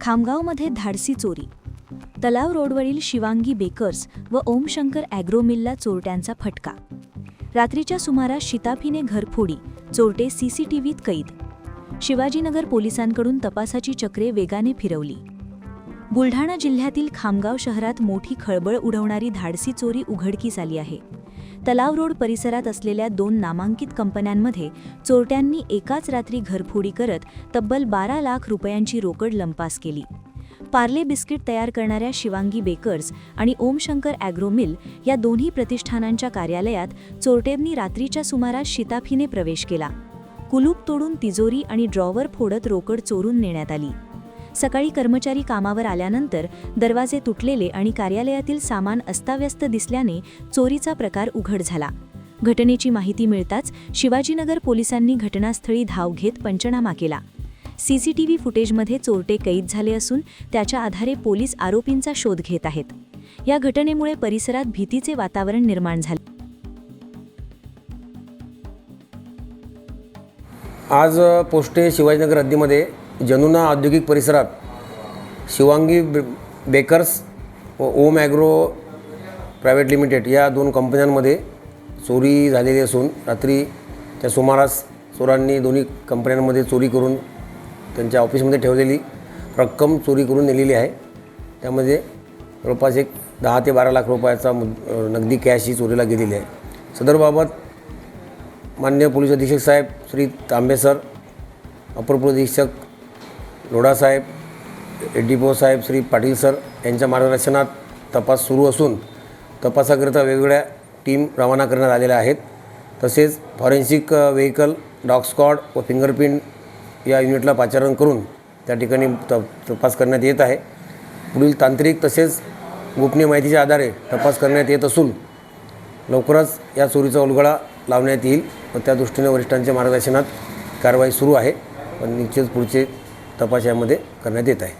खामगावमध्ये धाडसी चोरी. तलाव रोडवरील शिवांगी बेकर्स व ओमशंकर ॲग्रोमिलला चोरट्यांचा फटका. रात्रीच्या सुमारास शिताफीने घरफोडी, चोरटे सीसीटीव्हीत कैद. शिवाजीनगर पोलिसांकडून तपासाची चक्रे वेगाने फिरवली. बुलढाणा जिल्ह्यातील खामगाव शहरात मोठी खळबळ उडवणारी धाडसी चोरी उघडकीस आली आहे. तलाव रोड परिसरात असलेल्या 2 नामांकित कंपन्यांमध्ये चोरट्यांनी एकाच रात्री घरफोडी करत तब्बल 12 लाख रुपयांची रोकड लंपास केली. पार्ले बिस्किट तयार करणाऱ्या शिवांगी बेकर्स आणि ओमशंकर ॲग्रोमिल या दोन्ही प्रतिष्ठानांच्या कार्यालयात चोरट्यांनी रात्रीच्या सुमारास शिताफीने प्रवेश केला. कुलूप तोडून तिजोरी आणि ड्रॉवर फोडत रोकड चोरून नेण्यात आली. सकाळी कर्मचारी कामावर आल्यानंतर दरवाजे तुटलेले आणि कार्यालयातील सामान अस्ताव्यस्त दिसल्याने चोरीचा प्रकार उघड झाला. घटनेची माहिती मिळताच शिवाजीनगर पोलिसांनी घटनास्थळी धाव घेत पंचनामा केला. सीसीटीव्ही फुटेजमध्ये चोरटे कैद झाले असून त्याच्या आधारे पोलीस आरोपींचा शोध घेत आहेत. या घटनेमुळे परिसरात भीतीचे वातावरण निर्माण झाले. आज पोस्टे शिवाजीनगर हद्दीमध्ये जनुना औद्योगिक परिसरात शिवांगी बेकर्स व ओम ॲग्रो प्रायव्हेट लिमिटेड या 2 कंपन्यांमध्ये चोरी झालेली असून रात्रीच्या सुमारास चोरांनी दोन्ही कंपन्यांमध्ये चोरी करून त्यांच्या ऑफिसमध्ये ठेवलेली रक्कम चोरी करून नेलेली आहे. त्यामध्ये जवळपास 10 ते 12 लाख रुपयाचा नगदी कॅश ही चोरीला गेलेली आहे. सदरबाबत माननीय पोलीस अधीक्षक साहेब श्री तांबे सर, अपर पोलीस अधीक्षक लोढा साहेब, एडीपो साहेब श्री पाटील सर यांच्या मार्गदर्शनात तपास सुरू असून तपासाकरिता वेगवेगळ्या टीम रवाना करण्यात आलेल्या आहेत. तसेच फॉरेन्सिक व्हेकल, डॉग स्क्वॉड व फिंगरप्रिंट या युनिटला पाचारण करून त्या ठिकाणी तपास करण्यात येत आहे. पुढील तांत्रिक तसेच गोपनीय माहितीच्या आधारे तपास करण्यात येत असून लवकरच या चोरीचा उलगडा लावण्यात येईल व त्या दृष्टीने वरिष्ठांच्या मार्गदर्शनात कारवाई सुरू आहे. पण निश्चित पुढचे तपास यामध्ये करण्यात येत आहे.